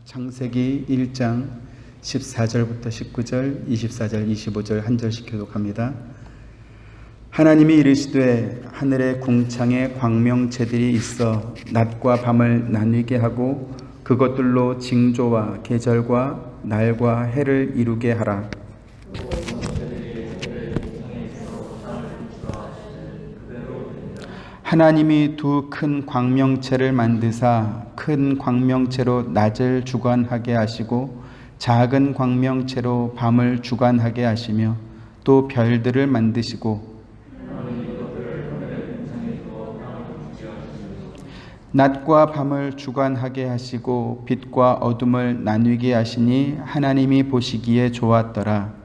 창세기 1장 14절부터 19절, 24절, 25절 한 절씩 교독합니다. 하나님이 이르시되 하늘의 궁창에 광명체들이 있어 낮과 밤을 나뉘게 하고 그것들로 징조와 계절과 날과 해를 이루게 하라. 하나님이 두 큰 광명체를 만드사 큰 광명체로 낮을 주관하게 하시고 작은 광명체로 밤을 주관하게 하시며 또 별들을 만드시고 낮과 밤을 주관하게 하시고 빛과 어둠을 나뉘게 하시니 하나님이 보시기에 좋았더라.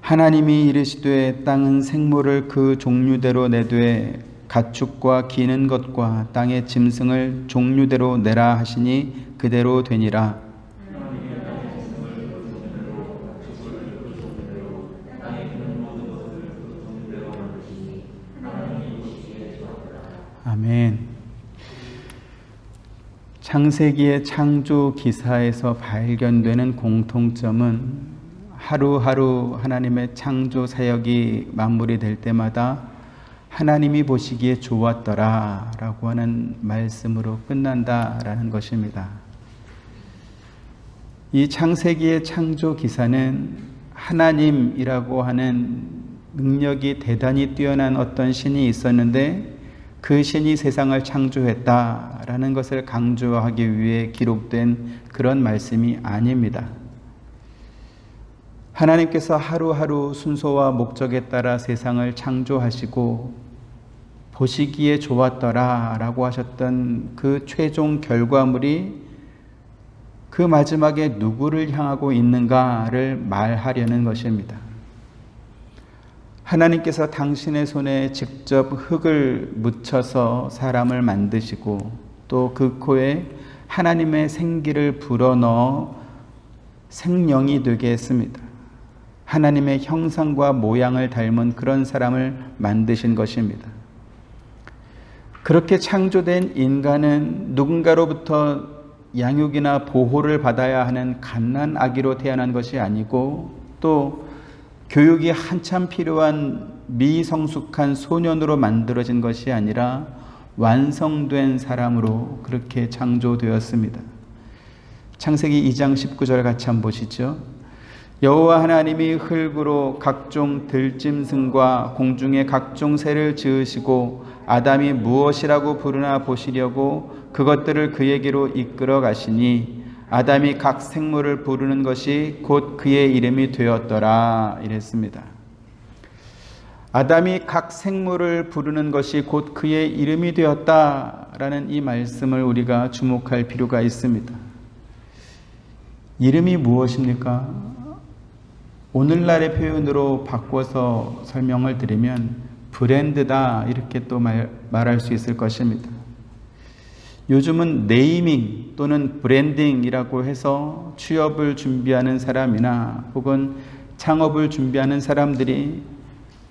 하나님이 이르시되 땅은 생물을 그 종류대로 내되 가축과 기는 것과 땅의 짐승을 종류대로 내라 하시니 그대로 되니라. 아멘. 창세기의 창조 기사에서 발견되는 공통점은 하루하루 하나님의 창조 사역이 마무리될 때마다 하나님이 보시기에 좋았더라 라고 하는 말씀으로 끝난다라는 것입니다. 이 창세기의 창조 기사는 하나님이라고 하는 능력이 대단히 뛰어난 어떤 신이 있었는데 그 신이 세상을 창조했다라는 것을 강조하기 위해 기록된 그런 말씀이 아닙니다. 하나님께서 하루하루 순서와 목적에 따라 세상을 창조하시고 보시기에 좋았더라 라고 하셨던 그 최종 결과물이 그 마지막에 누구를 향하고 있는가를 말하려는 것입니다. 하나님께서 당신의 손에 직접 흙을 묻혀서 사람을 만드시고 또 그 코에 하나님의 생기를 불어넣어 생명이 되게 했습니다. 하나님의 형상과 모양을 닮은 그런 사람을 만드신 것입니다. 그렇게 창조된 인간은 누군가로부터 양육이나 보호를 받아야 하는 갓난 아기로 태어난 것이 아니고 또 교육이 한참 필요한 미성숙한 소년으로 만들어진 것이 아니라 완성된 사람으로 그렇게 창조되었습니다. 창세기 2장 19절 같이 한번 보시죠. 여호와 하나님이 흙으로 각종 들짐승과 공중의 각종 새를 지으시고 아담이 무엇이라고 부르나 보시려고 그것들을 그에게로 이끌어 가시니 아담이 각 생물을 부르는 것이 곧 그의 이름이 되었더라 이랬습니다. 아담이 각 생물을 부르는 것이 곧 그의 이름이 되었다라는 이 말씀을 우리가 주목할 필요가 있습니다. 이름이 무엇입니까? 오늘날의 표현으로 바꿔서 설명을 드리면 브랜드다 이렇게 또 말할 수 있을 것입니다. 요즘은 네이밍 또는 브랜딩이라고 해서 취업을 준비하는 사람이나 혹은 창업을 준비하는 사람들이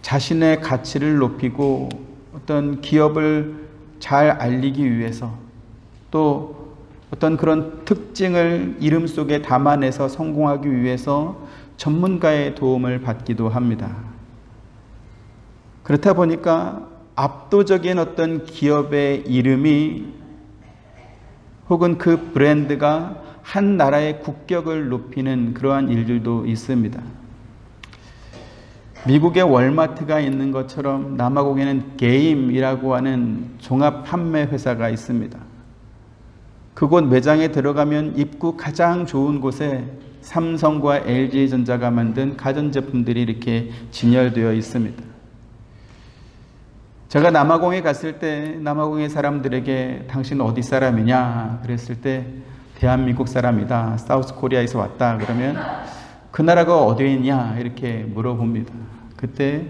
자신의 가치를 높이고 어떤 기업을 잘 알리기 위해서 또 어떤 그런 특징을 이름 속에 담아내서 성공하기 위해서 전문가의 도움을 받기도 합니다. 그렇다 보니까 압도적인 어떤 기업의 이름이 혹은 그 브랜드가 한 나라의 국격을 높이는 그러한 일들도 있습니다. 미국의 월마트가 있는 것처럼 남아공에는 게임이라고 하는 종합 판매 회사가 있습니다. 그곳 매장에 들어가면 입구 가장 좋은 곳에 삼성과 LG전자가 만든 가전제품들이 이렇게 진열되어 있습니다. 제가 남아공에 갔을 때 남아공의 사람들에게 당신 어디 사람이냐 그랬을 때 대한민국 사람이다. 사우스 코리아에서 왔다. 그러면 그 나라가 어디에 있냐 이렇게 물어봅니다. 그때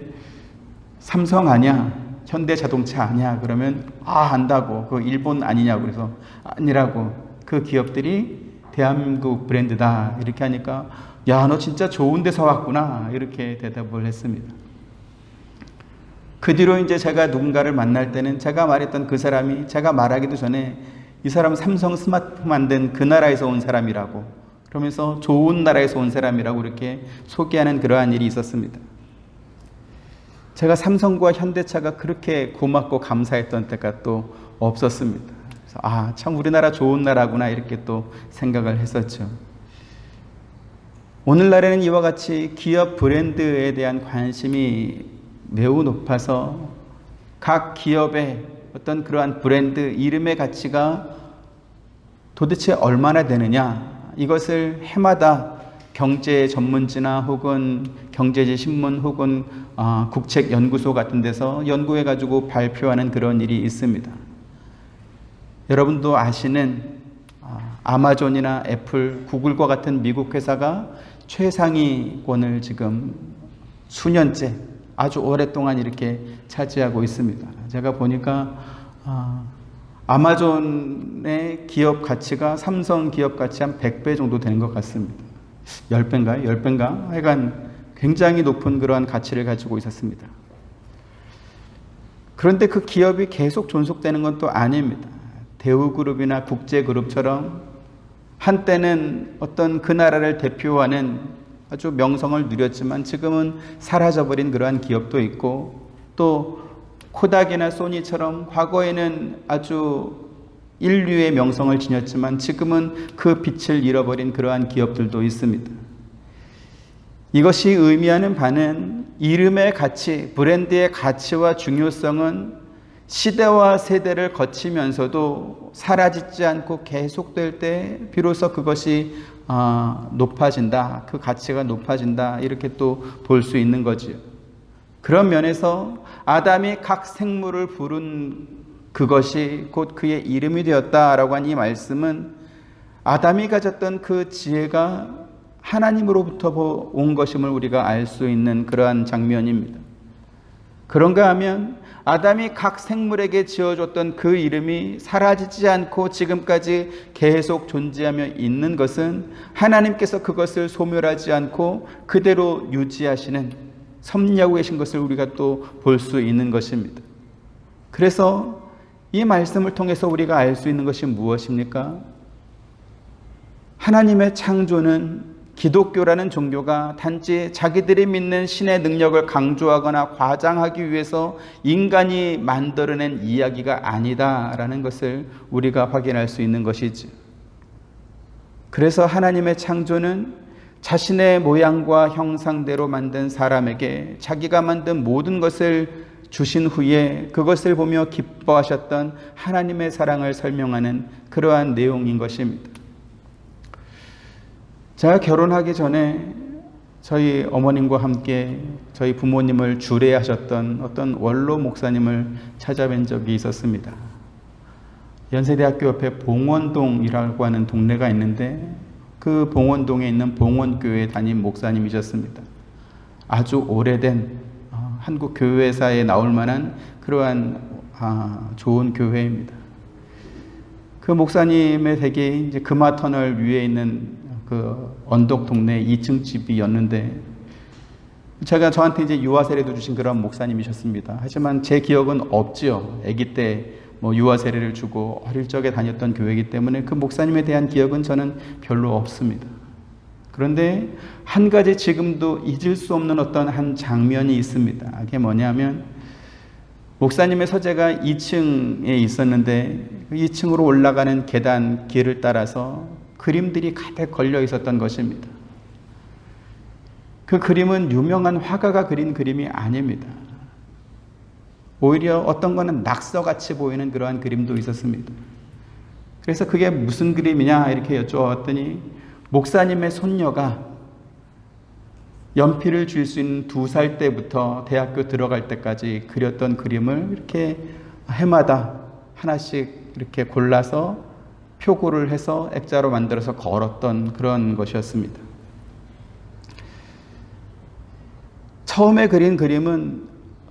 삼성 아니야? 현대자동차 아니야? 그러면 안다고. 그 일본 아니냐고. 그래서 아니라고. 그 기업들이 대한민국 브랜드다 이렇게 하니까 야, 너 진짜 좋은 데서 왔구나 이렇게 대답을 했습니다. 그 뒤로 이제 제가 누군가를 만날 때는 제가 말했던 그 사람이 제가 말하기도 전에 이 사람은 삼성 스마트폰 만든 그 나라에서 온 사람이라고, 그러면서 좋은 나라에서 온 사람이라고 이렇게 소개하는 그러한 일이 있었습니다. 제가 삼성과 현대차가 그렇게 고맙고 감사했던 때가 또 없었습니다. 그래서 참 우리나라 좋은 나라구나 이렇게 또 생각을 했었죠. 오늘날에는 이와 같이 기업 브랜드에 대한 관심이 매우 높아서 각 기업의 어떤 그러한 브랜드 이름의 가치가 도대체 얼마나 되느냐, 이것을 해마다 경제 전문지나 혹은 경제지 신문 혹은 국책연구소 같은 데서 연구해가지고 발표하는 그런 일이 있습니다. 여러분도 아시는 아마존이나 애플, 구글과 같은 미국 회사가 최상위권을 지금 수년째 아주 오랫동안 이렇게 차지하고 있습니다. 제가 보니까 아마존의 기업 가치가 삼성 기업 가치 한 100배 정도 되는 것 같습니다. 10배인가요? 10배인가? 하여간 굉장히 높은 그러한 가치를 가지고 있었습니다. 그런데 그 기업이 계속 존속되는 건 또 아닙니다. 대우그룹이나 국제그룹처럼 한때는 어떤 그 나라를 대표하는 아주 명성을 누렸지만 지금은 사라져버린 그러한 기업도 있고, 또 코닥이나 소니처럼 과거에는 아주 인류의 명성을 지녔지만 지금은 그 빛을 잃어버린 그러한 기업들도 있습니다. 이것이 의미하는 바는 이름의 가치, 브랜드의 가치와 중요성은 시대와 세대를 거치면서도 사라지지 않고 계속될 때 비로소 그것이 높아진다, 그 가치가 높아진다, 이렇게 또 볼 수 있는 거지요. 그런 면에서 아담이 각 생물을 부른 그것이 곧 그의 이름이 되었다라고 한 이 말씀은 아담이 가졌던 그 지혜가 하나님으로부터 온 것임을 우리가 알 수 있는 그러한 장면입니다. 그런가 하면 아담이 각 생물에게 지어줬던 그 이름이 사라지지 않고 지금까지 계속 존재하며 있는 것은 하나님께서 그것을 소멸하지 않고 그대로 유지하시는, 섭리하고 계신 것을 우리가 또 볼 수 있는 것입니다. 그래서 이 말씀을 통해서 우리가 알 수 있는 것이 무엇입니까? 하나님의 창조는 기독교라는 종교가 단지 자기들이 믿는 신의 능력을 강조하거나 과장하기 위해서 인간이 만들어낸 이야기가 아니다라는 것을 우리가 확인할 수 있는 것이지. 그래서 하나님의 창조는 자신의 모양과 형상대로 만든 사람에게 자기가 만든 모든 것을 주신 후에 그것을 보며 기뻐하셨던 하나님의 사랑을 설명하는 그러한 내용인 것입니다. 제가 결혼하기 전에 저희 어머님과 함께 저희 부모님을 주례하셨던 어떤 원로 목사님을 찾아뵌 적이 있었습니다. 연세대학교 옆에 봉원동이라고 하는 동네가 있는데 그 봉원동에 있는 봉원교회 담임 목사님이셨습니다. 아주 오래된 한국 교회사에 나올 만한 그러한 좋은 교회입니다. 그 목사님의 댁이 이제 금화터널 위에 있는 그 언덕 동네 2층 집이었는데, 제가 저한테 이제 유아 세례도 주신 그런 목사님이셨습니다. 하지만 제 기억은 없지요. 아기 때 유아 세례를 주고 어릴 적에 다녔던 교회이기 때문에 그 목사님에 대한 기억은 저는 별로 없습니다. 그런데 한 가지 지금도 잊을 수 없는 어떤 한 장면이 있습니다. 그게 뭐냐면 목사님의 서재가 2층에 있었는데 그 2층으로 올라가는 계단 길을 따라서 그림들이 가득 걸려 있었던 것입니다. 그 그림은 유명한 화가가 그린 그림이 아닙니다. 오히려 어떤 거는 낙서같이 보이는 그러한 그림도 있었습니다. 그래서 그게 무슨 그림이냐 이렇게 여쭤봤더니 목사님의 손녀가 연필을 쥘 수 있는 2살 때부터 대학교 들어갈 때까지 그렸던 그림을 이렇게 해마다 하나씩 이렇게 골라서 표고를 해서 액자로 만들어서 걸었던 그런 것이었습니다. 처음에 그린 그림은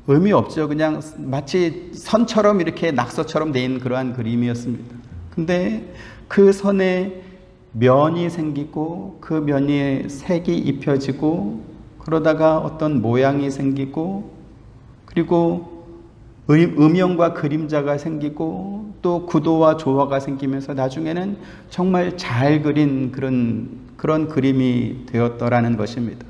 의미 없죠. 그냥 마치 선처럼 이렇게 낙서처럼 돼 있는 그러한 그림이었습니다. 근데 그 선에 면이 생기고 그 면에 색이 입혀지고 그러다가 어떤 모양이 생기고 그리고 음영과 그림자가 생기고 또 구도와 조화가 생기면서 나중에는 정말 잘 그린 그런 그림이 되었더라는 것입니다.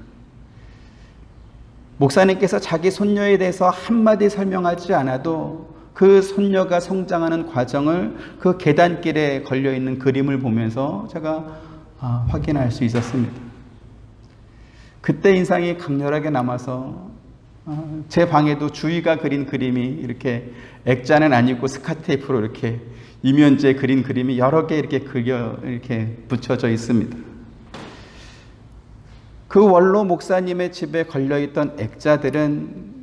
목사님께서 자기 손녀에 대해서 한마디 설명하지 않아도 그 손녀가 성장하는 과정을 그 계단길에 걸려있는 그림을 보면서 제가 확인할 수 있었습니다. 그때 인상이 강렬하게 남아서 제 방에도 주희가 그린 그림이 이렇게 액자는 아니고 스카테이프로 이렇게 이면지에 그린 그림이 여러 개 이렇게 이렇게 붙여져 있습니다. 그 원로 목사님의 집에 걸려있던 액자들은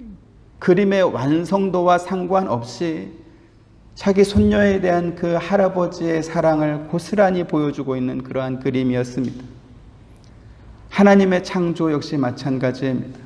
그림의 완성도와 상관없이 자기 손녀에 대한 그 할아버지의 사랑을 고스란히 보여주고 있는 그러한 그림이었습니다. 하나님의 창조 역시 마찬가지입니다.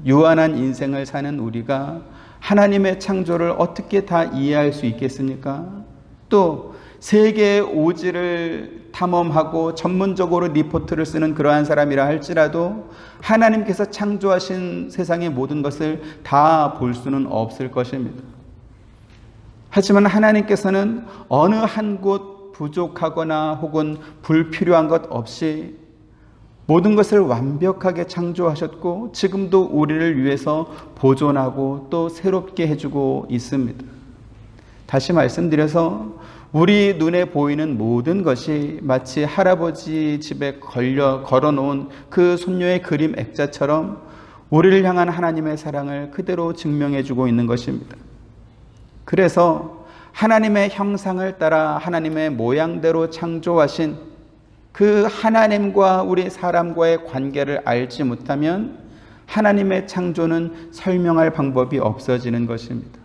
유한한 인생을 사는 우리가 하나님의 창조를 어떻게 다 이해할 수 있겠습니까? 또 세계의 오지를 탐험하고 전문적으로 리포트를 쓰는 그러한 사람이라 할지라도 하나님께서 창조하신 세상의 모든 것을 다 볼 수는 없을 것입니다. 하지만 하나님께서는 어느 한 곳 부족하거나 혹은 불필요한 것 없이 모든 것을 완벽하게 창조하셨고 지금도 우리를 위해서 보존하고 또 새롭게 해주고 있습니다. 다시 말씀드려서 우리 눈에 보이는 모든 것이 마치 할아버지 집에 걸어놓은 그 손녀의 그림 액자처럼 우리를 향한 하나님의 사랑을 그대로 증명해주고 있는 것입니다. 그래서 하나님의 형상을 따라 하나님의 모양대로 창조하신 그 하나님과 우리 사람과의 관계를 알지 못하면 하나님의 창조는 설명할 방법이 없어지는 것입니다.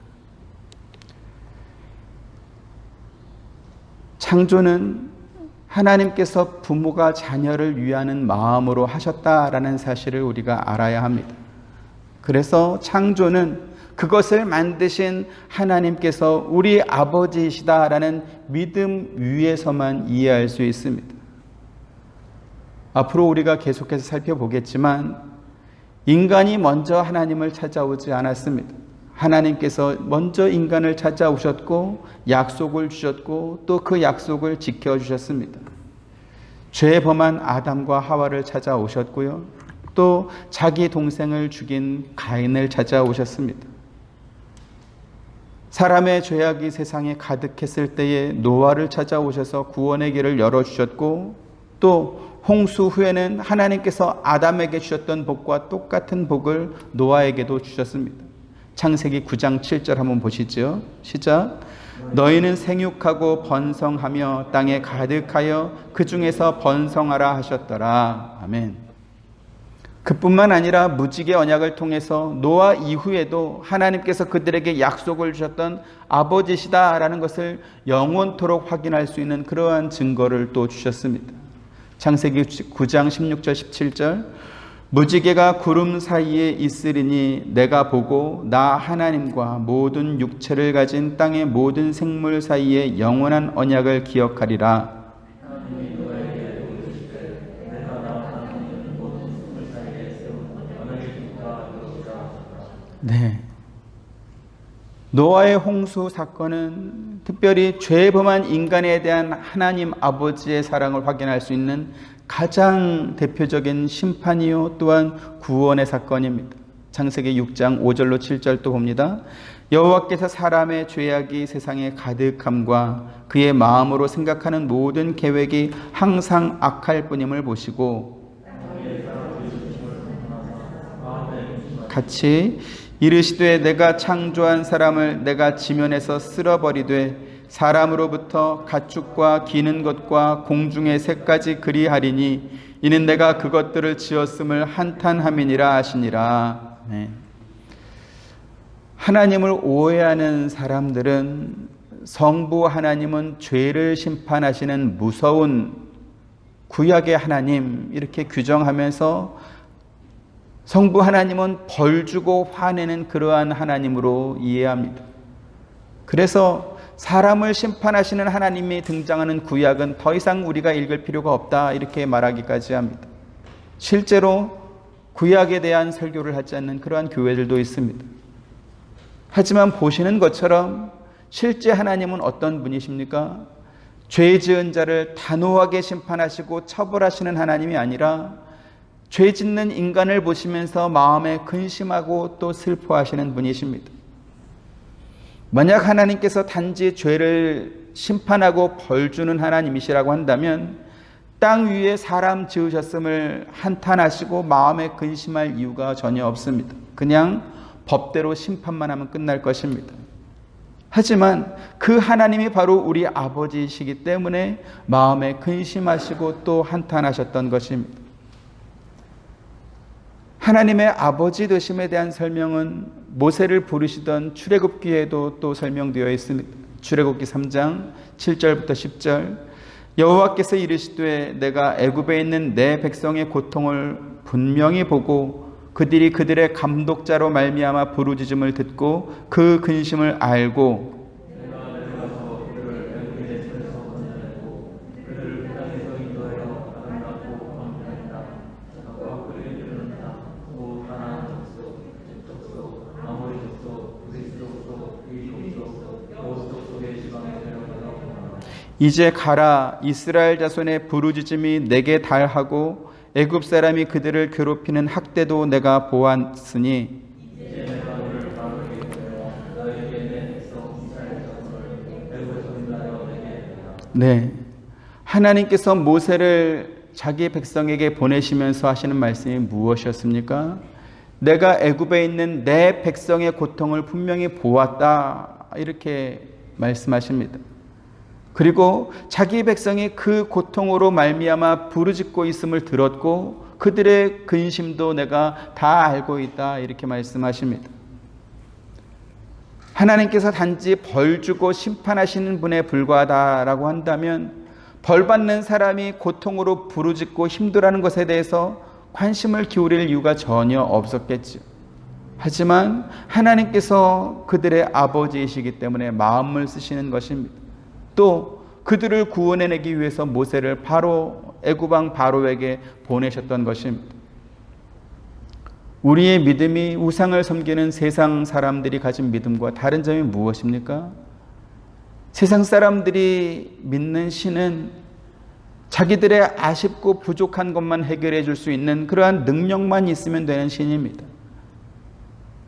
창조는 하나님께서 부모가 자녀를 위하는 마음으로 하셨다라는 사실을 우리가 알아야 합니다. 그래서 창조는 그것을 만드신 하나님께서 우리 아버지이시다라는 믿음 위에서만 이해할 수 있습니다. 앞으로 우리가 계속해서 살펴보겠지만 인간이 먼저 하나님을 찾아오지 않았습니다. 하나님께서 먼저 인간을 찾아오셨고 약속을 주셨고 또 그 약속을 지켜주셨습니다. 죄 범한 아담과 하와를 찾아오셨고요. 또 자기 동생을 죽인 가인을 찾아오셨습니다. 사람의 죄악이 세상에 가득했을 때에 노아를 찾아오셔서 구원의 길을 열어주셨고 또 홍수 후에는 하나님께서 아담에게 주셨던 복과 똑같은 복을 노아에게도 주셨습니다. 창세기 9장 7절 한번 보시죠. 시작. 너희는 생육하고 번성하며 땅에 가득하여 그 중에서 번성하라 하셨더라. 아멘. 그뿐만 아니라 무지개 언약을 통해서 노아 이후에도 하나님께서 그들에게 약속을 주셨던 아버지시다라는 것을 영원토록 확인할 수 있는 그러한 증거를 또 주셨습니다. 창세기 9장 16절 17절 무지개가 구름 사이에 있으리니 내가 보고 나 하나님과 모든 육체를 가진 땅의 모든 생물 사이에 영원한 언약을 기억하리라. 네. 노아의 홍수 사건은 특별히 죄 범한 인간에 대한 하나님 아버지의 사랑을 확인할 수 있는 가장 대표적인 심판이요 또한 구원의 사건입니다. 창세기 6장 5절로 7절 또 봅니다. 여호와께서 사람의 죄악이 세상에 가득함과 그의 마음으로 생각하는 모든 계획이 항상 악할 뿐임을 보시고 같이 이르시되 내가 창조한 사람을 내가 지면에서 쓸어버리되 사람으로부터 가축과 기는 것과 공중의 새까지 그리하리니 이는 내가 그것들을 지었음을 한탄함이니라 하시니라. 네. 하나님을 오해하는 사람들은 성부 하나님은 죄를 심판하시는 무서운 구약의 하나님 이렇게 규정하면서 성부 하나님은 벌 주고 화내는 그러한 하나님으로 이해합니다. 그래서 사람을 심판하시는 하나님이 등장하는 구약은 더 이상 우리가 읽을 필요가 없다 이렇게 말하기까지 합니다. 실제로 구약에 대한 설교를 하지 않는 그러한 교회들도 있습니다. 하지만 보시는 것처럼 실제 하나님은 어떤 분이십니까? 죄 지은 자를 단호하게 심판하시고 처벌하시는 하나님이 아니라 죄 짓는 인간을 보시면서 마음에 근심하고 또 슬퍼하시는 분이십니다. 만약 하나님께서 단지 죄를 심판하고 벌 주는 하나님이시라고 한다면 땅 위에 사람 지으셨음을 한탄하시고 마음에 근심할 이유가 전혀 없습니다. 그냥 법대로 심판만 하면 끝날 것입니다. 하지만 그 하나님이 바로 우리 아버지이시기 때문에 마음에 근심하시고 또 한탄하셨던 것입니다. 하나님의 아버지 되심에 대한 설명은 모세를 부르시던 출애굽기에도 또 설명되어 있습니다. 출애굽기 3장 7절부터 10절 여호와께서 이르시되 내가 애굽에 있는 내 백성의 고통을 분명히 보고 그들이 그들의 감독자로 말미암아 부르짖음을 듣고 그 근심을 알고 이제 가라 이스라엘 자손의 부르짖음이 내게 달하고 애굽 사람이 그들을 괴롭히는 학대도 내가 보았으니 네, 하나님께서 모세를 자기 백성에게 보내시면서 하시는 말씀이 무엇이었습니까? 내가 애굽에 있는 내 백성의 고통을 분명히 보았다 이렇게 말씀하십니다. 그리고 자기 백성이 그 고통으로 말미암아 부르짖고 있음을 들었고 그들의 근심도 내가 다 알고 있다 이렇게 말씀하십니다. 하나님께서 단지 벌 주고 심판하시는 분에 불과하다라고 한다면 벌 받는 사람이 고통으로 부르짖고 힘들어하는 것에 대해서 관심을 기울일 이유가 전혀 없었겠죠. 하지만 하나님께서 그들의 아버지이시기 때문에 마음을 쓰시는 것입니다. 또 그들을 구원해내기 위해서 모세를 애굽 왕 바로에게 보내셨던 것입니다. 우리의 믿음이 우상을 섬기는 세상 사람들이 가진 믿음과 다른 점이 무엇입니까? 세상 사람들이 믿는 신은 자기들의 아쉽고 부족한 것만 해결해 줄 수 있는 그러한 능력만 있으면 되는 신입니다.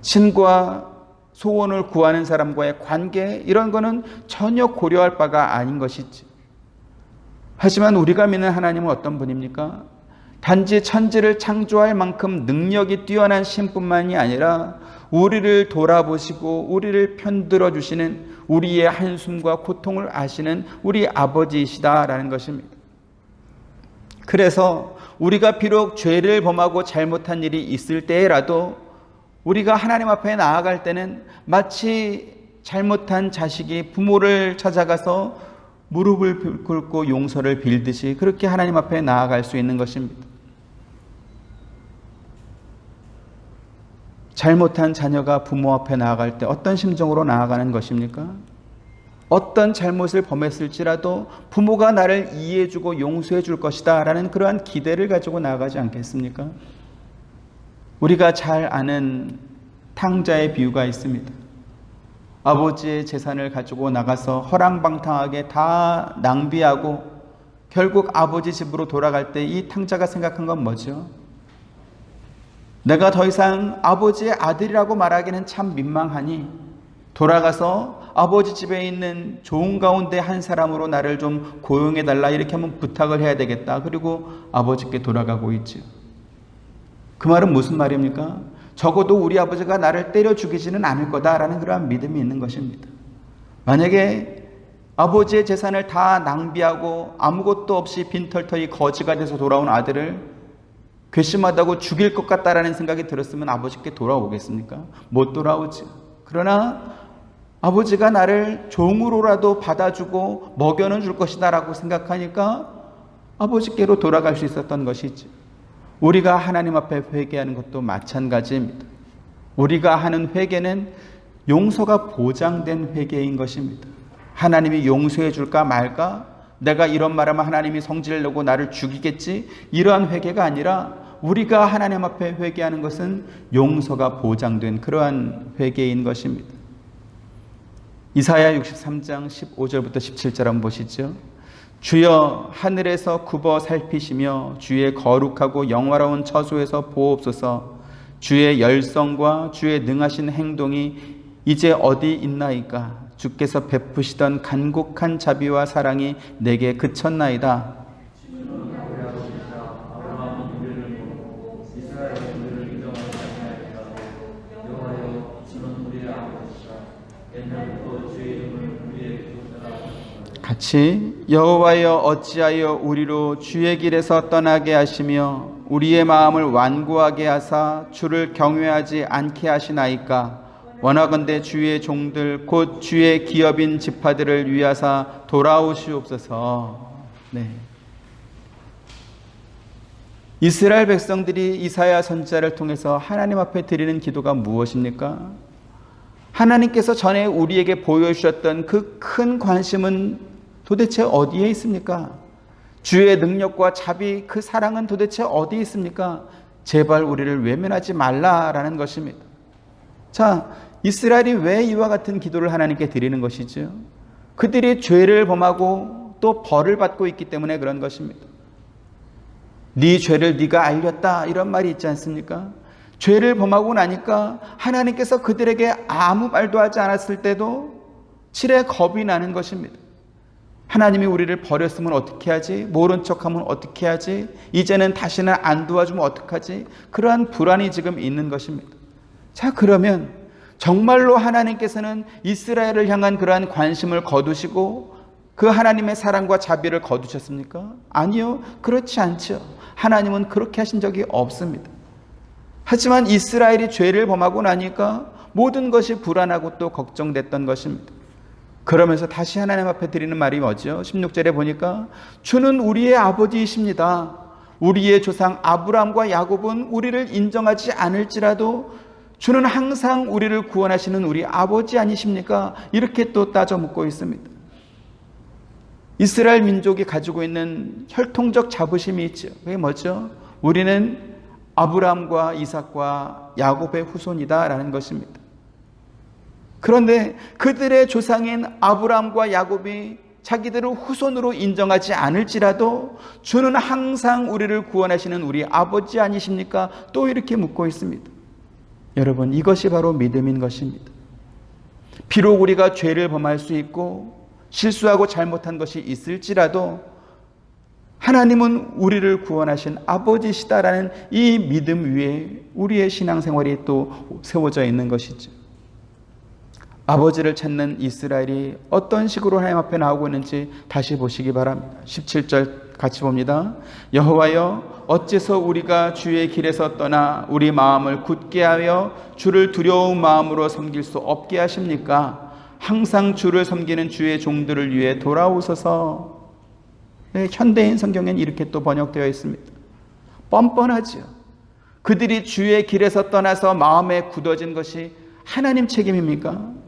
신과 소원을 구하는 사람과의 관계 이런 거는 전혀 고려할 바가 아닌 것이지. 하지만 우리가 믿는 하나님은 어떤 분입니까? 단지 천지를 창조할 만큼 능력이 뛰어난 신뿐만이 아니라 우리를 돌아보시고 우리를 편들어 주시는 우리의 한숨과 고통을 아시는 우리 아버지이시다라는 것입니다. 그래서 우리가 비록 죄를 범하고 잘못한 일이 있을 때라도 우리가 하나님 앞에 나아갈 때는 마치 잘못한 자식이 부모를 찾아가서 무릎을 꿇고 용서를 빌듯이 그렇게 하나님 앞에 나아갈 수 있는 것입니다. 잘못한 자녀가 부모 앞에 나아갈 때 어떤 심정으로 나아가는 것입니까? 어떤 잘못을 범했을지라도 부모가 나를 이해해주고 용서해 줄 것이다 라는 그러한 기대를 가지고 나아가지 않겠습니까? 우리가 잘 아는 탕자의 비유가 있습니다. 아버지의 재산을 가지고 나가서 허랑방탕하게 다 낭비하고 결국 아버지 집으로 돌아갈 때 이 탕자가 생각한 건 뭐죠? 내가 더 이상 아버지의 아들이라고 말하기는 참 민망하니 돌아가서 아버지 집에 있는 좋은 가운데 한 사람으로 나를 좀 고용해달라 이렇게 한번 부탁을 해야 되겠다. 그리고 아버지께 돌아가고 있죠. 그 말은 무슨 말입니까? 적어도 우리 아버지가 나를 때려 죽이지는 않을 거다라는 그러한 믿음이 있는 것입니다. 만약에 아버지의 재산을 다 낭비하고 아무것도 없이 빈털터리 거지가 돼서 돌아온 아들을 괘씸하다고 죽일 것 같다라는 생각이 들었으면 아버지께 돌아오겠습니까? 못 돌아오죠. 그러나 아버지가 나를 종으로라도 받아주고 먹여는 줄 것이다 라고 생각하니까 아버지께로 돌아갈 수 있었던 것이죠. 우리가 하나님 앞에 회개하는 것도 마찬가지입니다. 우리가 하는 회개는 용서가 보장된 회개인 것입니다. 하나님이 용서해 줄까 말까? 내가 이런 말하면 하나님이 성질을 내고 나를 죽이겠지? 이러한 회개가 아니라 우리가 하나님 앞에 회개하는 것은 용서가 보장된 그러한 회개인 것입니다. 이사야 63장 15절부터 17절 한번 보시죠. 주여 하늘에서 굽어 살피시며 주의 거룩하고 영화로운 처소에서 보옵소서. 주의 열성과 주의 능하신 행동이 이제 어디 있나이까. 주께서 베푸시던 간곡한 자비와 사랑이 내게 그쳤나이다. 같이 여호와여 어찌하여 우리로 주의 길에서 떠나게 하시며 우리의 마음을 완고하게 하사 주를 경외하지 않게 하시나이까. 원하건대 주의 종들 곧 주의 기업인 지파들을 위하사 돌아오시옵소서. 네. 이스라엘 백성들이 이사야 선지자를 통해서 하나님 앞에 드리는 기도가 무엇입니까? 하나님께서 전에 우리에게 보여주셨던 그 큰 관심은 도대체 어디에 있습니까? 주의 능력과 자비, 그 사랑은 도대체 어디에 있습니까? 제발 우리를 외면하지 말라라는 것입니다. 자, 이스라엘이 왜 이와 같은 기도를 하나님께 드리는 것이죠? 그들이 죄를 범하고 또 벌을 받고 있기 때문에 그런 것입니다. 네 죄를 네가 알렸다 이런 말이 있지 않습니까? 죄를 범하고 나니까 하나님께서 그들에게 아무 말도 하지 않았을 때도 칠에 겁이 나는 것입니다. 하나님이 우리를 버렸으면 어떻게 하지? 모른 척하면 어떻게 하지? 이제는 다시는 안 도와주면 어떡하지? 그러한 불안이 지금 있는 것입니다. 자, 그러면 정말로 하나님께서는 이스라엘을 향한 그러한 관심을 거두시고 그 하나님의 사랑과 자비를 거두셨습니까? 아니요, 그렇지 않죠. 하나님은 그렇게 하신 적이 없습니다. 하지만 이스라엘이 죄를 범하고 나니까 모든 것이 불안하고 또 걱정됐던 것입니다. 그러면서 다시 하나님 앞에 드리는 말이 뭐죠? 16절에 보니까 주는 우리의 아버지이십니다. 우리의 조상 아브라함과 야곱은 우리를 인정하지 않을지라도 주는 항상 우리를 구원하시는 우리 아버지 아니십니까? 이렇게 또 따져 묻고 있습니다. 이스라엘 민족이 가지고 있는 혈통적 자부심이 있죠. 그게 뭐죠? 우리는 아브라함과 이삭과 야곱의 후손이다라는 것입니다. 그런데 그들의 조상인 아브라함과 야곱이 자기들을 후손으로 인정하지 않을지라도 주는 항상 우리를 구원하시는 우리 아버지 아니십니까? 또 이렇게 묻고 있습니다. 여러분, 이것이 바로 믿음인 것입니다. 비록 우리가 죄를 범할 수 있고 실수하고 잘못한 것이 있을지라도 하나님은 우리를 구원하신 아버지시다라는 이 믿음 위에 우리의 신앙생활이 또 세워져 있는 것이죠. 아버지를 찾는 이스라엘이 어떤 식으로 하나님 앞에 나오고 있는지 다시 보시기 바랍니다. 17절 같이 봅니다. 여호와여 어째서 우리가 주의 길에서 떠나 우리 마음을 굳게 하여 주를 두려운 마음으로 섬길 수 없게 하십니까? 항상 주를 섬기는 주의 종들을 위해 돌아오소서. 네, 현대인 성경에는 이렇게 또 번역되어 있습니다. 뻔뻔하죠. 그들이 주의 길에서 떠나서 마음에 굳어진 것이 하나님 책임입니까?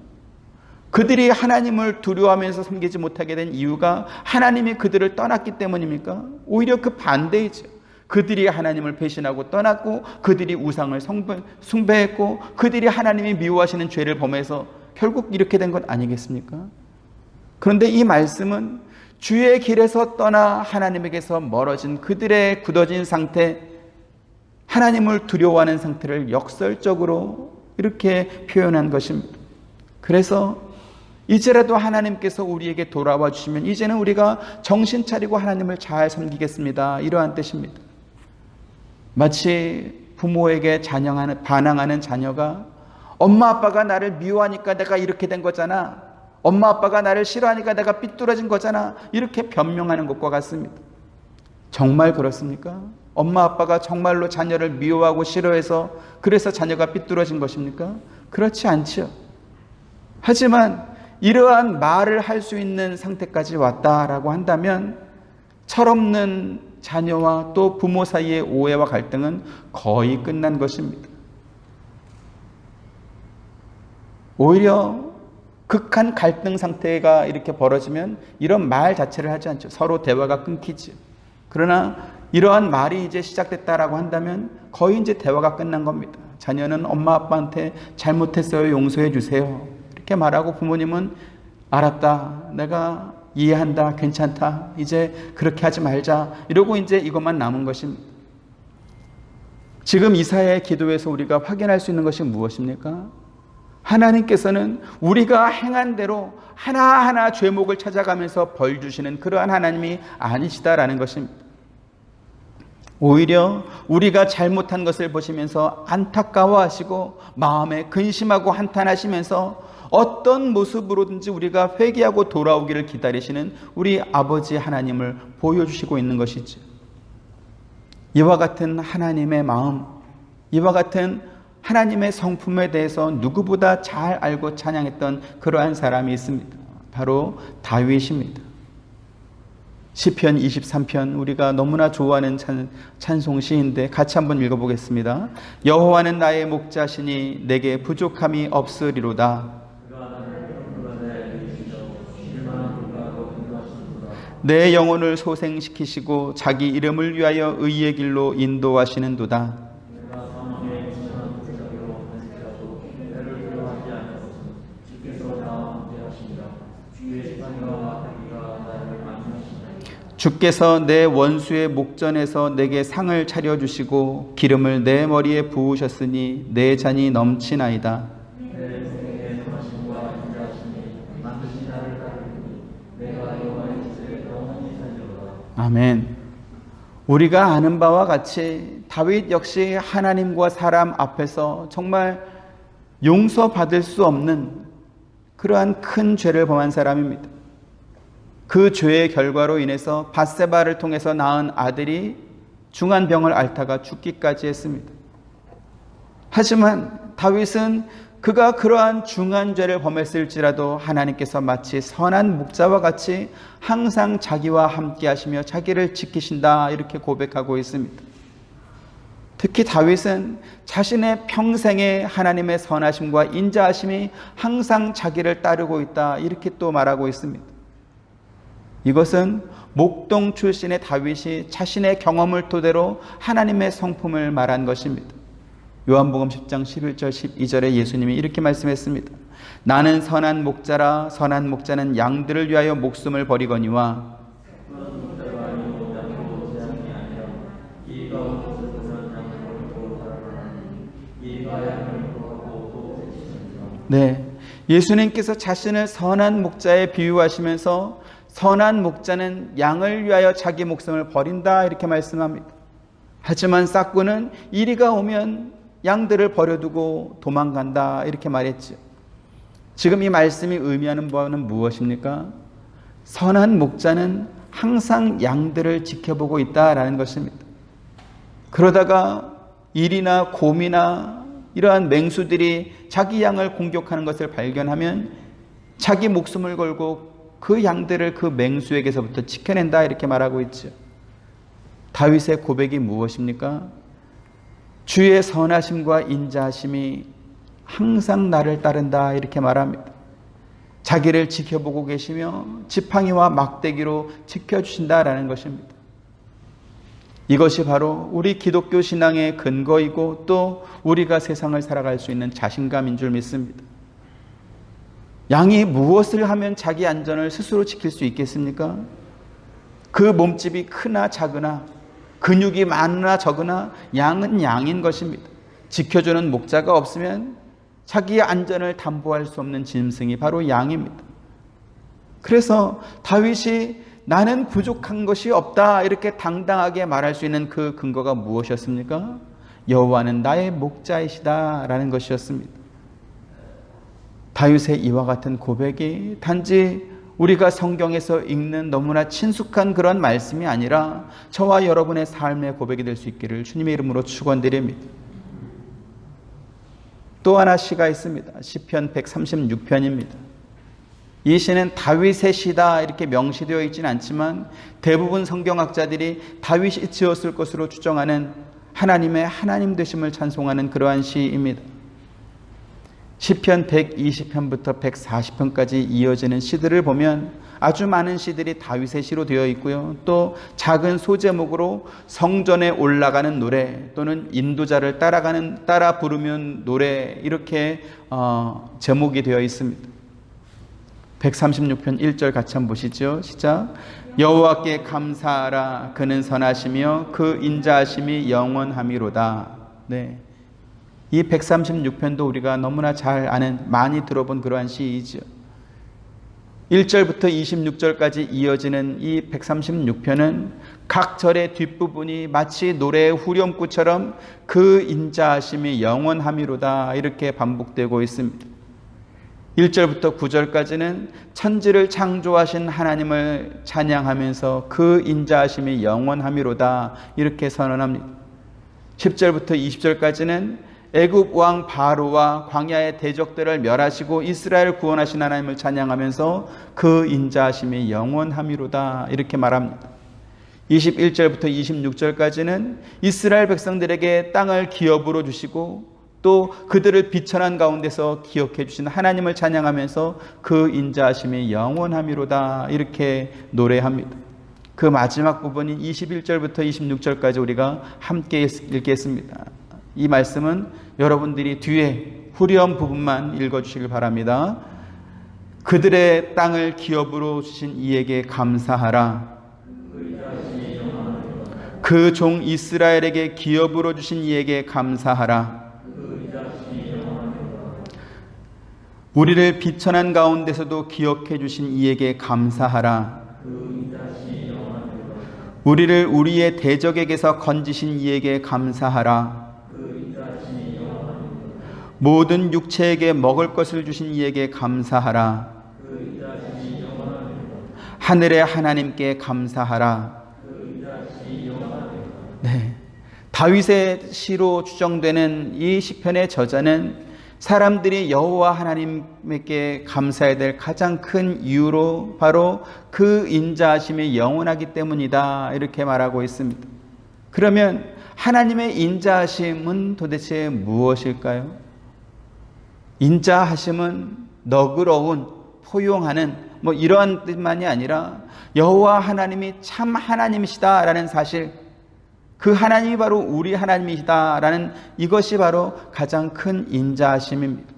그들이 하나님을 두려워하면서 섬기지 못하게 된 이유가 하나님이 그들을 떠났기 때문입니까? 오히려 그 반대이죠. 그들이 하나님을 배신하고 떠났고 그들이 우상을 숭배했고 그들이 하나님이 미워하시는 죄를 범해서 결국 이렇게 된 것 아니겠습니까? 그런데 이 말씀은 주의 길에서 떠나 하나님에게서 멀어진 그들의 굳어진 상태, 하나님을 두려워하는 상태를 역설적으로 이렇게 표현한 것입니다. 그래서 이제라도 하나님께서 우리에게 돌아와 주시면 이제는 우리가 정신 차리고 하나님을 잘 섬기겠습니다. 이러한 뜻입니다. 마치 부모에게 반항하는 자녀가 엄마 아빠가 나를 미워하니까 내가 이렇게 된 거잖아. 엄마 아빠가 나를 싫어하니까 내가 삐뚤어진 거잖아. 이렇게 변명하는 것과 같습니다. 정말 그렇습니까? 엄마 아빠가 정말로 자녀를 미워하고 싫어해서 그래서 자녀가 삐뚤어진 것입니까? 그렇지 않죠. 하지만 이러한 말을 할 수 있는 상태까지 왔다라고 한다면 철없는 자녀와 또 부모 사이의 오해와 갈등은 거의 끝난 것입니다. 오히려 극한 갈등 상태가 이렇게 벌어지면 이런 말 자체를 하지 않죠. 서로 대화가 끊기죠. 그러나 이러한 말이 이제 시작됐다라고 한다면 거의 이제 대화가 끝난 겁니다. 자녀는 엄마 아빠한테 잘못했어요, 용서해 주세요 이렇게 말하고 부모님은 알았다. 내가 이해한다. 괜찮다. 이제 그렇게 하지 말자. 이러고 이제 이것만 남은 것입니다. 지금 이사야의 기도에서 우리가 확인할 수 있는 것이 무엇입니까? 하나님께서는 우리가 행한 대로 하나하나 죄목을 찾아가면서 벌 주시는 그러한 하나님이 아니시다라는 것입니다. 오히려 우리가 잘못한 것을 보시면서 안타까워하시고 마음에 근심하고 한탄하시면서 어떤 모습으로든지 우리가 회개하고 돌아오기를 기다리시는 우리 아버지 하나님을 보여주시고 있는 것이죠. 이와 같은 하나님의 마음, 이와 같은 하나님의 성품에 대해서 누구보다 잘 알고 찬양했던 그러한 사람이 있습니다. 바로 다윗입니다. 시편 23편 우리가 너무나 좋아하는 찬송시인데 같이 한번 읽어보겠습니다. 여호와는 나의 목자시니 내게 부족함이 없으리로다. 내 영혼을 소생시키시고 자기 이름을 위하여 의의 길로 인도하시는도다. 주께서 내 원수의 목전에서 내게 상을 차려주시고 기름을 내 머리에 부으셨으니 내 잔이 넘치나이다. 아멘. 우리가 아는 바와 같이 다윗 역시 하나님과 사람 앞에서 정말 용서받을 수 없는 그러한 큰 죄를 범한 사람입니다. 그 죄의 결과로 인해서 밧세바를 통해서 낳은 아들이 중한 병을 앓다가 죽기까지 했습니다. 하지만 다윗은 그가 그러한 중한 죄를 범했을지라도 하나님께서 마치 선한 목자와 같이 항상 자기와 함께 하시며 자기를 지키신다 이렇게 고백하고 있습니다. 특히 다윗은 자신의 평생의 하나님의 선하심과 인자하심이 항상 자기를 따르고 있다 이렇게 또 말하고 있습니다. 이것은 목동 출신의 다윗이 자신의 경험을 토대로 하나님의 성품을 말한 것입니다. 요한복음 10장 11절 12절에 예수님이 이렇게 말씀했습니다. 나는 선한 목자라 선한 목자는 양들을 위하여 목숨을 버리거니와 네, 예수님께서 자신을 선한 목자에 비유하시면서 선한 목자는 양을 위하여 자기 목숨을 버린다 이렇게 말씀합니다. 하지만 싹구는 이리가 오면 양들을 버려두고 도망간다 이렇게 말했죠. 지금 이 말씀이 의미하는 바는 무엇입니까? 선한 목자는 항상 양들을 지켜보고 있다라는 것입니다. 그러다가 일이나 곰이나 이러한 맹수들이 자기 양을 공격하는 것을 발견하면 자기 목숨을 걸고 그 양들을 그 맹수에게서부터 지켜낸다 이렇게 말하고 있죠. 다윗의 고백이 무엇입니까? 주의 선하심과 인자하심이 항상 나를 따른다 이렇게 말합니다. 자기를 지켜보고 계시며 지팡이와 막대기로 지켜주신다라는 것입니다. 이것이 바로 우리 기독교 신앙의 근거이고 또 우리가 세상을 살아갈 수 있는 자신감인 줄 믿습니다. 양이 무엇을 하면 자기 안전을 스스로 지킬 수 있겠습니까? 그 몸집이 크나 작으나 근육이 많으나 적으나 양은 양인 것입니다. 지켜주는 목자가 없으면 자기의 안전을 담보할 수 없는 짐승이 바로 양입니다. 그래서 다윗이 나는 부족한 것이 없다 이렇게 당당하게 말할 수 있는 그 근거가 무엇이었습니까? 여호와는 나의 목자이시다 라는 것이었습니다. 다윗의 이와 같은 고백이 단지 우리가 성경에서 읽는 너무나 친숙한 그런 말씀이 아니라 저와 여러분의 삶의 고백이 될 수 있기를 주님의 이름으로 축원드립니다. 또 하나 시가 있습니다. 시편 136편입니다. 이 시는 다윗의 시다 이렇게 명시되어 있지는 않지만 대부분 성경학자들이 다윗이 지었을 것으로 추정하는 하나님의 하나님 되심을 찬송하는 그러한 시입니다. 시편 120편부터 140편까지 이어지는 시들을 보면 아주 많은 시들이 다윗의 시로 되어 있고요. 또 작은 소제목으로 성전에 올라가는 노래 또는 인도자를 따라 부르면 노래 이렇게 제목이 되어 있습니다. 136편 1절 같이 한번 보시죠. 시작. 여호와께 감사하라. 그는 선하시며 그 인자하심이 영원함이로다. 네. 이 136편도 우리가 너무나 잘 아는, 많이 들어본 그러한 시이죠. 1절부터 26절까지 이어지는 이 136편은 각 절의 뒷부분이 마치 노래의 후렴구처럼 그 인자하심이 영원함이로다 이렇게 반복되고 있습니다. 1절부터 9절까지는 천지를 창조하신 하나님을 찬양하면서 그 인자하심이 영원함이로다 이렇게 선언합니다. 10절부터 20절까지는 애굽 왕 바로와 광야의 대적들을 멸하시고 이스라엘을 구원하신 하나님을 찬양하면서 그 인자하심이 영원함이로다 이렇게 말합니다. 21절부터 26절까지는 이스라엘 백성들에게 땅을 기업으로 주시고 또 그들을 비천한 가운데서 기억해 주신 하나님을 찬양하면서 그 인자하심이 영원함이로다 이렇게 노래합니다. 그 마지막 부분인 21절부터 26절까지 우리가 함께 읽겠습니다. 이 말씀은 여러분들이 뒤에 후렴 부분만 읽어주시길 바랍니다. 그들의 땅을 기업으로 주신 이에게 감사하라. 그 종 이스라엘에게 기업으로 주신 이에게 감사하라. 우리를 비천한 가운데서도 기억해 주신 이에게 감사하라. 우리를 우리의 대적에게서 건지신 이에게 감사하라. 모든 육체에게 먹을 것을 주신 이에게 감사하라. 하늘의 하나님께 감사하라. 네, 다윗의 시로 추정되는 이 시편의 저자는 사람들이 여호와 하나님께 감사해야 될 가장 큰 이유로 바로 그 인자하심이 영원하기 때문이다 이렇게 말하고 있습니다. 그러면 하나님의 인자하심은 도대체 무엇일까요? 인자하심은 너그러운, 포용하는 이러한 뜻만이 아니라 여호와 하나님이 참 하나님이시다라는 사실, 그 하나님이 바로 우리 하나님이시다라는 이것이 바로 가장 큰 인자하심입니다.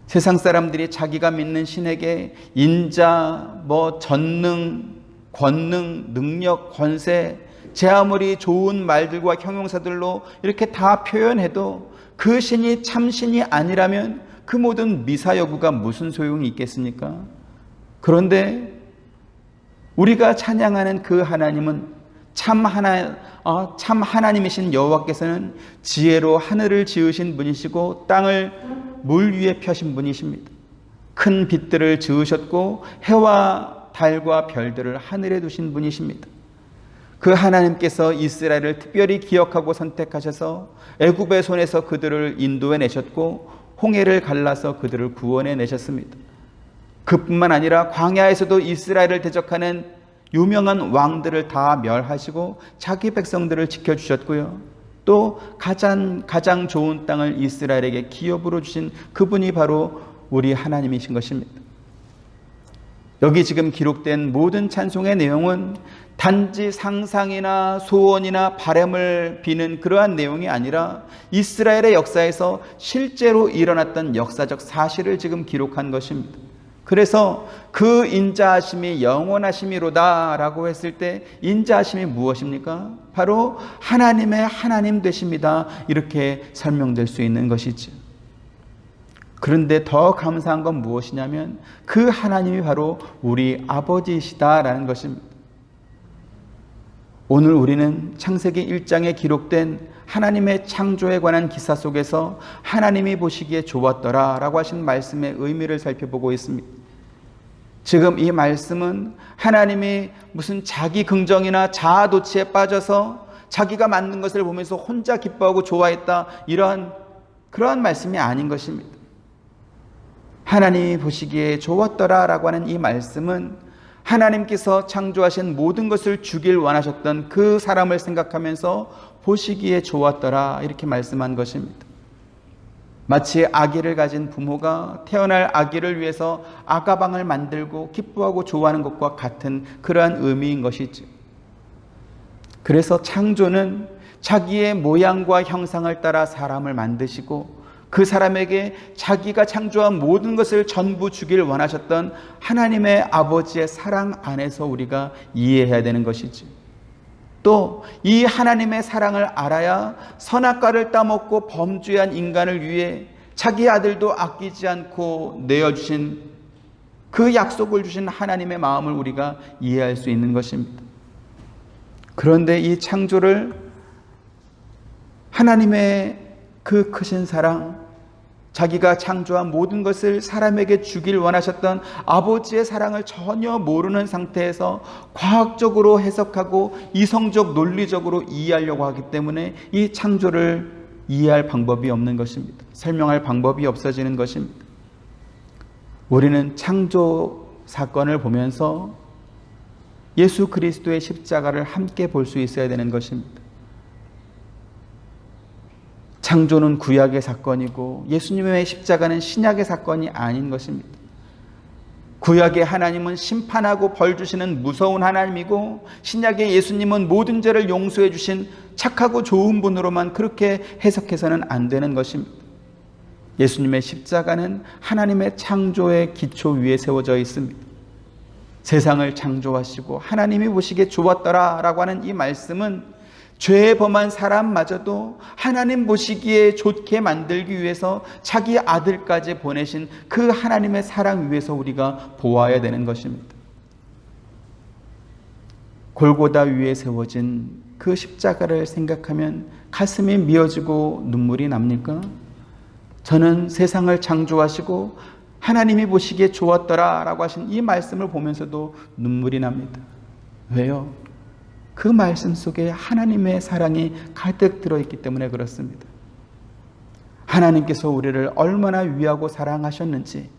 세상 사람들이 자기가 믿는 신에게 인자, 전능, 권능, 능력, 권세, 제 아무리 좋은 말들과 형용사들로 이렇게 다 표현해도 그 신이 참신이 아니라면 그 모든 미사여구가 무슨 소용이 있겠습니까? 그런데 우리가 찬양하는 그 하나님은 참 하나님이신 여호와께서는 지혜로 하늘을 지으신 분이시고 땅을 물 위에 펴신 분이십니다. 큰 빛들을 지으셨고 해와 달과 별들을 하늘에 두신 분이십니다. 그 하나님께서 이스라엘을 특별히 기억하고 선택하셔서 애굽의 손에서 그들을 인도해 내셨고 홍해를 갈라서 그들을 구원해 내셨습니다. 그뿐만 아니라 광야에서도 이스라엘을 대적하는 유명한 왕들을 다 멸하시고 자기 백성들을 지켜주셨고요. 또 가장 좋은 땅을 이스라엘에게 기업으로 주신 그분이 바로 우리 하나님이신 것입니다. 여기 지금 기록된 모든 찬송의 내용은 단지 상상이나 소원이나 바람을 비는 그러한 내용이 아니라 이스라엘의 역사에서 실제로 일어났던 역사적 사실을 지금 기록한 것입니다. 그래서 그 인자하심이 영원하심이로다 라고 했을 때 인자하심이 무엇입니까? 바로 하나님의 하나님 되십니다. 이렇게 설명될 수 있는 것이죠. 그런데 더 감사한 건 무엇이냐면 그 하나님이 바로 우리 아버지이시다라는 것입니다. 오늘 우리는 창세기 1장에 기록된 하나님의 창조에 관한 기사 속에서 하나님이 보시기에 좋았더라 라고 하신 말씀의 의미를 살펴보고 있습니다. 지금 이 말씀은 하나님이 무슨 자기 긍정이나 자아도취에 빠져서 자기가 만든 것을 보면서 혼자 기뻐하고 좋아했다 그러한 말씀이 아닌 것입니다. 하나님이 보시기에 좋았더라 라고 하는 이 말씀은 하나님께서 창조하신 모든 것을 주길 원하셨던 그 사람을 생각하면서 보시기에 좋았더라 이렇게 말씀한 것입니다. 마치 아기를 가진 부모가 태어날 아기를 위해서 아가방을 만들고 기뻐하고 좋아하는 것과 같은 그러한 의미인 것이죠. 그래서 창조는 자기의 모양과 형상을 따라 사람을 만드시고 그 사람에게 자기가 창조한 모든 것을 전부 주길 원하셨던 하나님의 아버지의 사랑 안에서 우리가 이해해야 되는 것이지. 또 이 하나님의 사랑을 알아야 선악과를 따먹고 범죄한 인간을 위해 자기 아들도 아끼지 않고 내어주신 그 약속을 주신 하나님의 마음을 우리가 이해할 수 있는 것입니다. 그런데 이 창조를 하나님의 그 크신 사랑, 자기가 창조한 모든 것을 사람에게 주길 원하셨던 아버지의 사랑을 전혀 모르는 상태에서 과학적으로 해석하고 이성적 논리적으로 이해하려고 하기 때문에 이 창조를 이해할 방법이 없는 것입니다. 설명할 방법이 없어지는 것입니다. 우리는 창조 사건을 보면서 예수 그리스도의 십자가를 함께 볼 수 있어야 되는 것입니다. 창조는 구약의 사건이고 예수님의 십자가는 신약의 사건이 아닌 것입니다. 구약의 하나님은 심판하고 벌 주시는 무서운 하나님이고, 신약의 예수님은 모든 죄를 용서해 주신 착하고 좋은 분으로만 그렇게 해석해서는 안 되는 것입니다. 예수님의 십자가는 하나님의 창조의 기초 위에 세워져 있습니다. 세상을 창조하시고 하나님이 보시기에 좋았더라 라고 하는 이 말씀은 죄에 범한 사람마저도 하나님 보시기에 좋게 만들기 위해서 자기 아들까지 보내신 그 하나님의 사랑 위에서 우리가 보아야 되는 것입니다. 골고다 위에 세워진 그 십자가를 생각하면 가슴이 미어지고 눈물이 납니까? 저는 세상을 창조하시고 하나님이 보시기에 좋았더라 라고 하신 이 말씀을 보면서도 눈물이 납니다. 왜요? 그 말씀 속에 하나님의 사랑이 가득 들어있기 때문에 그렇습니다. 하나님께서 우리를 얼마나 위하고 사랑하셨는지,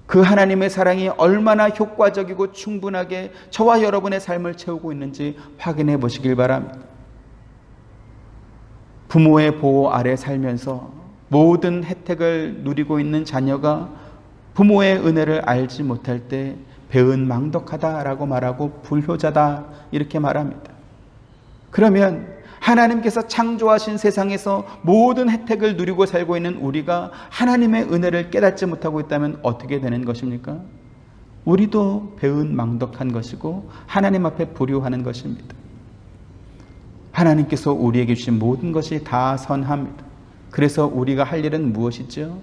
그 하나님의 사랑이 얼마나 효과적이고 충분하게 저와 여러분의 삶을 채우고 있는지 확인해 보시길 바랍니다. 부모의 보호 아래 살면서 모든 혜택을 누리고 있는 자녀가 부모의 은혜를 알지 못할 때 배은망덕하다라고 말하고 불효자다 이렇게 말합니다. 그러면 하나님께서 창조하신 세상에서 모든 혜택을 누리고 살고 있는 우리가 하나님의 은혜를 깨닫지 못하고 있다면 어떻게 되는 것입니까? 우리도 배은망덕한 것이고 하나님 앞에 불효하는 것입니다. 하나님께서 우리에게 주신 모든 것이 다 선합니다. 그래서 우리가 할 일은 무엇이죠?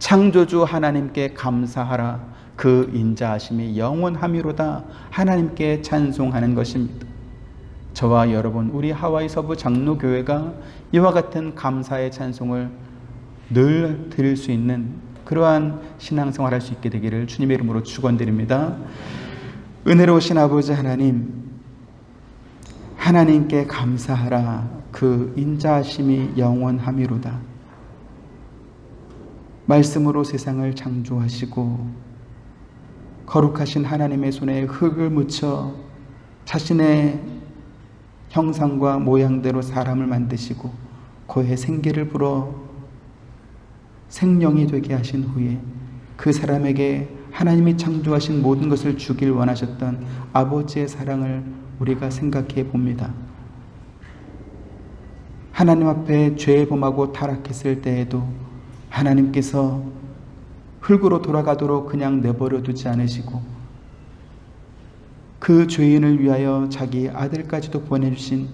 창조주 하나님께 감사하라. 그 인자하심이 영원함이로다. 하나님께 찬송하는 것입니다. 저와 여러분, 우리 하와이 서부 장로교회가 이와 같은 감사의 찬송을 늘 드릴 수 있는 그러한 신앙생활 할 수 있게 되기를 주님의 이름으로 축원드립니다. 은혜로우신 아버지 하나님, 하나님께 감사하라. 그 인자하심이 영원함이로다. 말씀으로 세상을 창조하시고 거룩하신 하나님의 손에 흙을 묻혀 자신의 형상과 모양대로 사람을 만드시고 그의 생기를 불어 생명이 되게 하신 후에 그 사람에게 하나님이 창조하신 모든 것을 주길 원하셨던 아버지의 사랑을 우리가 생각해 봅니다. 하나님 앞에 죄에 범하고 타락했을 때에도 하나님께서 흙으로 돌아가도록 그냥 내버려 두지 않으시고 그 죄인을 위하여 자기 아들까지도 보내주신,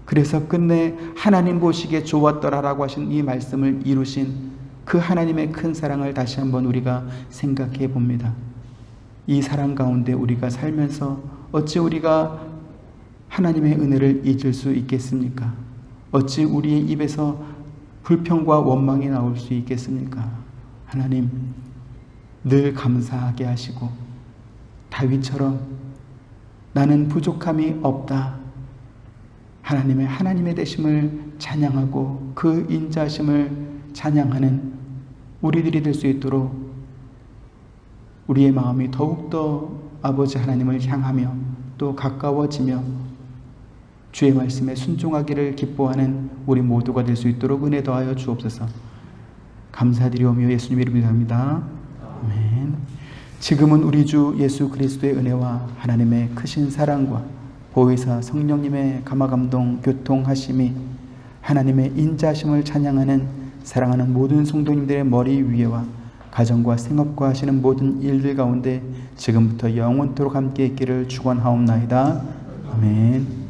그래서 끝내 하나님 보시기에 좋았더라라고 하신 이 말씀을 이루신 그 하나님의 큰 사랑을 다시 한번 우리가 생각해 봅니다. 이 사랑 가운데 우리가 살면서 어찌 우리가 하나님의 은혜를 잊을 수 있겠습니까? 어찌 우리의 입에서 불평과 원망이 나올 수 있겠습니까? 하나님, 늘 감사하게 하시고 다윗처럼 나는 부족함이 없다, 하나님의 되심을 찬양하고 그 인자심을 찬양하는 우리들이 될 수 있도록 우리의 마음이 더욱더 아버지 하나님을 향하며 또 가까워지며 주의 말씀에 순종하기를 기뻐하는 우리 모두가 될 수 있도록 은혜 더하여 주옵소서. 감사드리오며 예수님 이름으로 기도합니다. 아멘. 지금은 우리 주 예수 그리스도의 은혜와 하나님의 크신 사랑과 보혜사 성령님의 감화감동 교통하심이 하나님의 인자심을 찬양하는 사랑하는 모든 성도님들의 머리 위에와 가정과 생업과 하시는 모든 일들 가운데 지금부터 영원토록 함께 있기를 축원하옵나이다. 아멘.